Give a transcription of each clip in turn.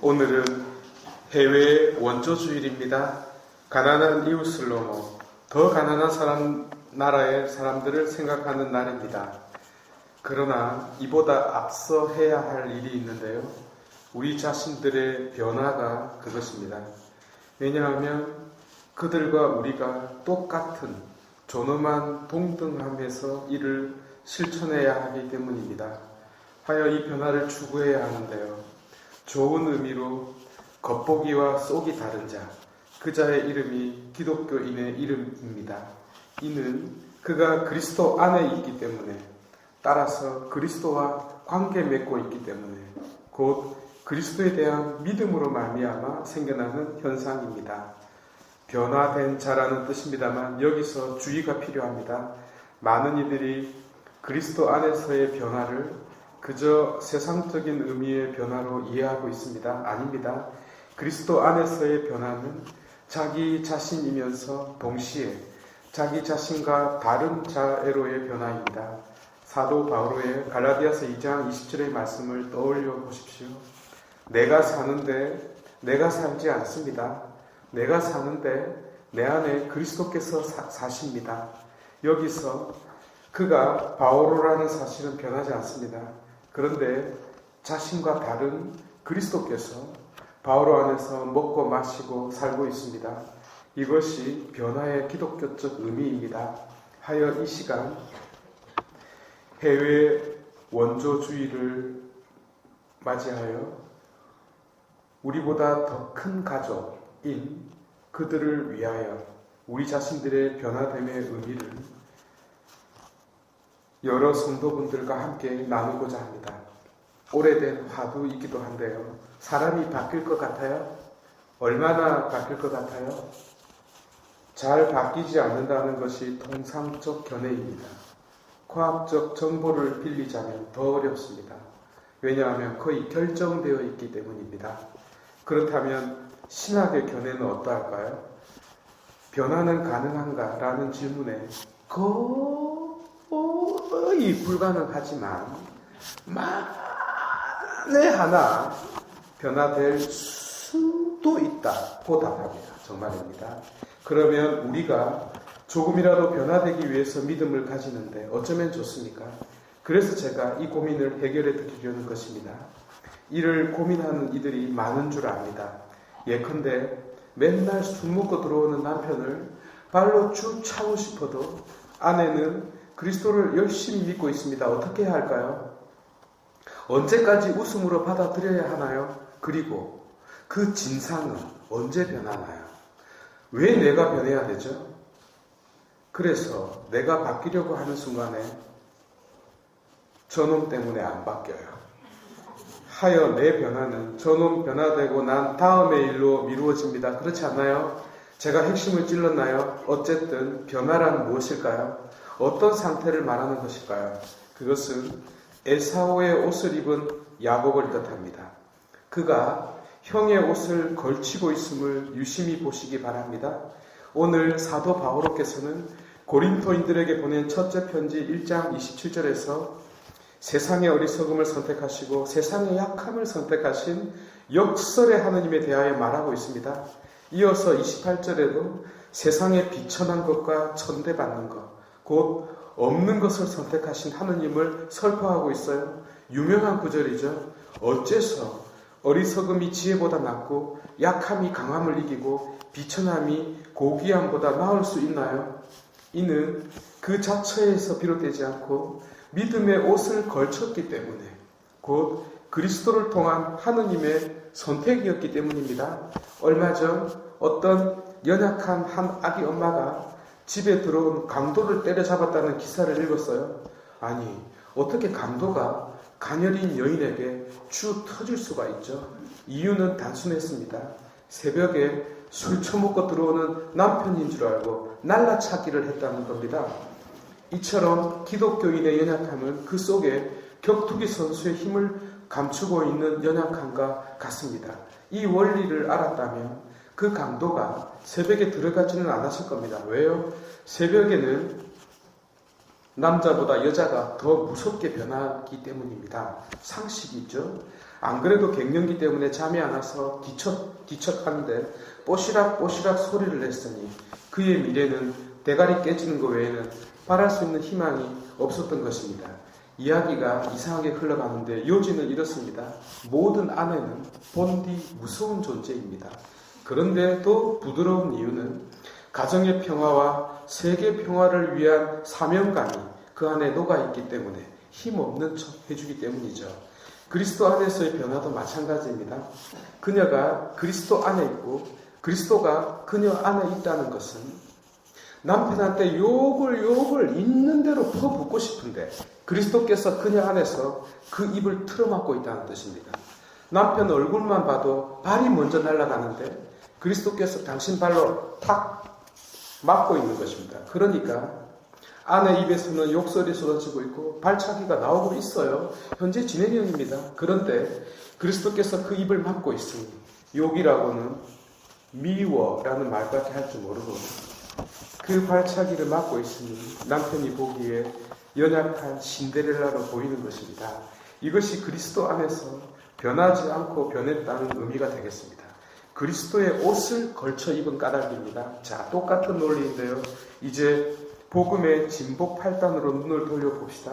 오늘은 해외 원조주일입니다. 가난한 이웃을 넘어 더 가난한 나라의 사람들을 생각하는 날입니다. 그러나 이보다 앞서 해야 할 일이 있는데요. 우리 자신들의 변화가 그것입니다. 왜냐하면 그들과 우리가 똑같은 존엄한 동등함에서 이를 실천해야 하기 때문입니다. 하여 이 변화를 추구해야 하는데요. 좋은 의미로 겉보기와 속이 다른 자, 그 자의 이름이 기독교인의 이름입니다. 이는 그가 그리스도 안에 있기 때문에, 따라서 그리스도와 관계 맺고 있기 때문에, 곧 그리스도에 대한 믿음으로 말미암아 생겨나는 현상입니다. 변화된 자라는 뜻입니다만 여기서 주의가 필요합니다. 많은 이들이 그리스도 안에서의 변화를 그저 세상적인 의미의 변화로 이해하고 있습니다. 아닙니다. 그리스도 안에서의 변화는 자기 자신이면서 동시에 자기 자신과 다른 자애로의 변화입니다. 사도 바울의 갈라디아서 2장 20절의 말씀을 떠올려 보십시오. 내가 사는데 내가 살지 않습니다. 내가 사는데 내 안에 그리스도께서 사십니다. 여기서 그가 바오로라는 사실은 변하지 않습니다. 그런데 자신과 다른 그리스도께서 바오로 안에서 먹고 마시고 살고 있습니다. 이것이 변화의 기독교적 의미입니다. 하여 이 시간 해외 원조주의를 맞이하여 우리보다 더 큰 가족인 그들을 위하여 우리 자신들의 변화됨의 의미를 여러 성도분들과 함께 나누고자 합니다. 오래된 화두이기도 한데요. 사람이 바뀔 것 같아요? 얼마나 바뀔 것 같아요? 잘 바뀌지 않는다는 것이 통상적 견해입니다. 과학적 정보를 빌리자면 더 어렵습니다. 왜냐하면 거의 결정되어 있기 때문입니다. 그렇다면 신학의 견해는 어떠할까요? 변화는 가능한가? 라는 질문에 거의 불가능하지만 만에 하나 변화될 수도 있다고 답합니다. 정말입니다. 그러면 우리가 조금이라도 변화되기 위해서 믿음을 가지는데 어쩌면 좋습니까? 그래서 제가 이 고민을 해결해 드리려는 것입니다. 이를 고민하는 이들이 많은 줄 압니다. 예컨대 맨날 술 먹고 들어오는 남편을 발로 쭉 차고 싶어도 아내는 그리스도를 열심히 믿고 있습니다. 어떻게 해야 할까요? 언제까지 웃음으로 받아들여야 하나요? 그리고 그 진상은 언제 변하나요? 왜 내가 변해야 되죠? 그래서 내가 바뀌려고 하는 순간에 저놈 때문에 안 바뀌어요. 하여 내 변화는 저놈 변화되고 난 다음의 일로 미루어집니다. 그렇지 않나요? 제가 핵심을 찔렀나요? 어쨌든 변화란 무엇일까요? 어떤 상태를 말하는 것일까요? 그것은 에사오의 옷을 입은 야곱을 뜻합니다. 그가 형의 옷을 걸치고 있음을 유심히 보시기 바랍니다. 오늘 사도 바오로께서는 고린토인들에게 보낸 첫째 편지 1장 27절에서 세상의 어리석음을 선택하시고 세상의 약함을 선택하신 역설의 하느님에 대하여 말하고 있습니다. 이어서 28절에도 세상에 비천한 것과 천대받는 것, 곧 없는 것을 선택하신 하느님을 설파하고 있어요. 유명한 구절이죠. 어째서 어리석음이 지혜보다 낫고 약함이 강함을 이기고 비천함이 고귀함보다 나을 수 있나요? 이는 그 자체에서 비롯되지 않고 믿음의 옷을 걸쳤기 때문에, 곧 그리스도를 통한 하느님의 선택이었기 때문입니다. 얼마 전 어떤 연약한 한 아기 엄마가 집에 들어온 강도를 때려잡았다는 기사를 읽었어요. 아니, 어떻게 강도가 가녀린 여인에게 쭉 터질 수가 있죠? 이유는 단순했습니다. 새벽에 술 처먹고 들어오는 남편인 줄 알고 날라차기를 했다는 겁니다. 이처럼 기독교인의 연약함은 그 속에 격투기 선수의 힘을 감추고 있는 연약함과 같습니다. 이 원리를 알았다면 그 강도가 새벽에 들어가지는 않았을 겁니다. 왜요? 새벽에는 남자보다 여자가 더 무섭게 변하기 때문입니다. 상식이죠. 안 그래도 갱년기 때문에 잠이 안 와서 뒤척하는데 뽀시락뽀시락 소리를 냈으니 그의 미래는 대가리 깨지는 것 외에는 바랄 수 있는 희망이 없었던 것입니다. 이야기가 이상하게 흘러가는데 요지는 이렇습니다. 모든 아내는 본디 무서운 존재입니다. 그런데 또 부드러운 이유는 가정의 평화와 세계 평화를 위한 사명감이 그 안에 녹아있기 때문에 힘없는 척 해주기 때문이죠. 그리스도 안에서의 변화도 마찬가지입니다. 그녀가 그리스도 안에 있고 그리스도가 그녀 안에 있다는 것은 남편한테 욕을 있는 대로 퍼붓고 싶은데 그리스도께서 그녀 안에서 그 입을 틀어막고 있다는 뜻입니다. 남편 얼굴만 봐도 발이 먼저 날아가는데 그리스도께서 당신 발로 탁 막고 있는 것입니다. 그러니까 아내 입에서는 욕설이 쏟아지고 있고 발차기가 나오고 있어요. 현재 진행형입니다. 그런데 그리스도께서 그 입을 막고 있으니 욕이라고는 미워라는 말밖에 할 줄 모르고 그 발차기를 막고 있으니 남편이 보기에 연약한 신데렐라로 보이는 것입니다. 이것이 그리스도 안에서 변하지 않고 변했다는 의미가 되겠습니다. 그리스도의 옷을 걸쳐 입은 까닭입니다. 자, 똑같은 논리인데요. 이제 복음의 진복 8단으로 눈을 돌려봅시다.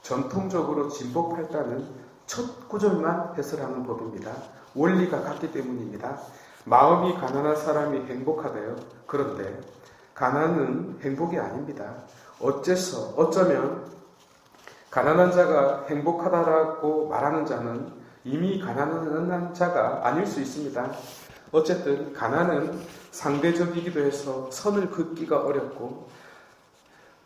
전통적으로 진복 8단은 첫 구절만 해설하는 법입니다. 원리가 같기 때문입니다. 마음이 가난한 사람이 행복하대요. 그런데 가난은 행복이 아닙니다. 어쩌면 가난한 자가 행복하다라고 말하는 자는 이미 가난한 자가 아닐 수 있습니다. 어쨌든 가난은 상대적이기도 해서 선을 긋기가 어렵고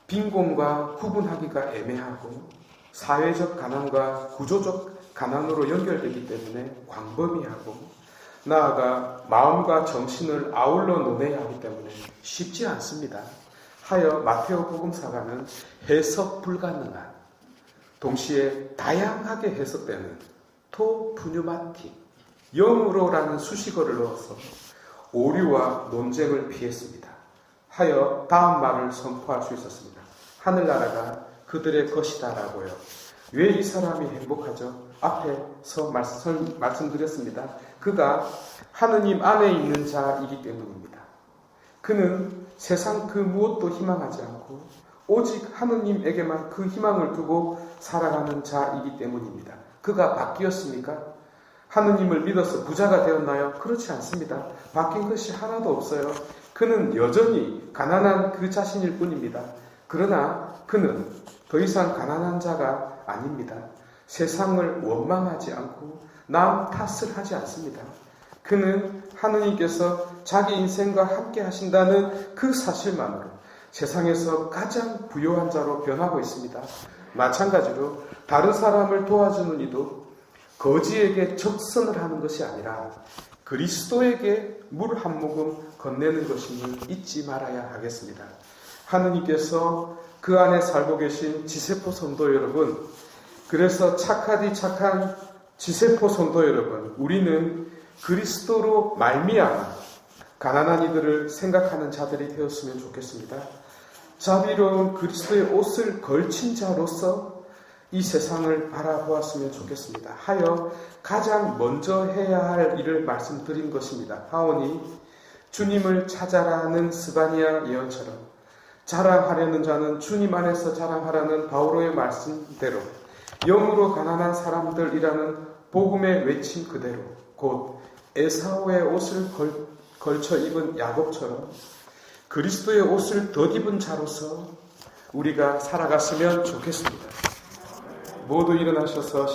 빈곤과 구분하기가 애매하고 사회적 가난과 구조적 가난으로 연결되기 때문에 광범위하고 나아가 마음과 정신을 아울러 논해야 하기 때문에 쉽지 않습니다. 하여 마테오 복음사가는 해석 불가능한 동시에 다양하게 해석되는 토푸뉴마틱 영으로라는 수식어를 넣어서 오류와 논쟁을 피했습니다. 하여 다음 말을 선포할 수 있었습니다. 하늘나라가 그들의 것이다라고요. 왜 이 사람이 행복하죠? 앞에서 말씀드렸습니다. 그가 하느님 안에 있는 자이기 때문입니다. 그는 세상 그 무엇도 희망하지 않고 오직 하느님에게만 그 희망을 두고 살아가는 자이기 때문입니다. 그가 바뀌었습니까? 하느님을 믿어서 부자가 되었나요? 그렇지 않습니다. 바뀐 것이 하나도 없어요. 그는 여전히 가난한 그 자신일 뿐입니다. 그러나 그는 더 이상 가난한 자가 아닙니다. 세상을 원망하지 않고 남 탓을 하지 않습니다. 그는 하느님께서 자기 인생과 함께 하신다는 그 사실만으로 세상에서 가장 부유한 자로 변하고 있습니다. 마찬가지로 다른 사람을 도와주는 이도 거지에게 적선을 하는 것이 아니라 그리스도에게 물 한 모금 건네는 것임을 잊지 말아야 하겠습니다. 하느님께서 그 안에 살고 계신 지세포 성도 여러분, 그래서 착하디 착한 지세포 성도 여러분, 우리는 그리스도로 말미암아 가난한 이들을 생각하는 자들이 되었으면 좋겠습니다. 자비로운 그리스도의 옷을 걸친 자로서 이 세상을 바라보았으면 좋겠습니다. 하여 가장 먼저 해야 할 일을 말씀드린 것입니다. 하오니 주님을 찾아라는 스바냐 예언처럼 자랑하려는 자는 주님 안에서 자랑하라는 바오로의 말씀대로 영으로 가난한 사람들이라는 복음의 외침 그대로 곧 에사오의 옷을 걸쳐 입은 야곱처럼 그리스도의 옷을 덧입은 자로서 우리가 살아갔으면 좋겠습니다. 모두 일어나셔서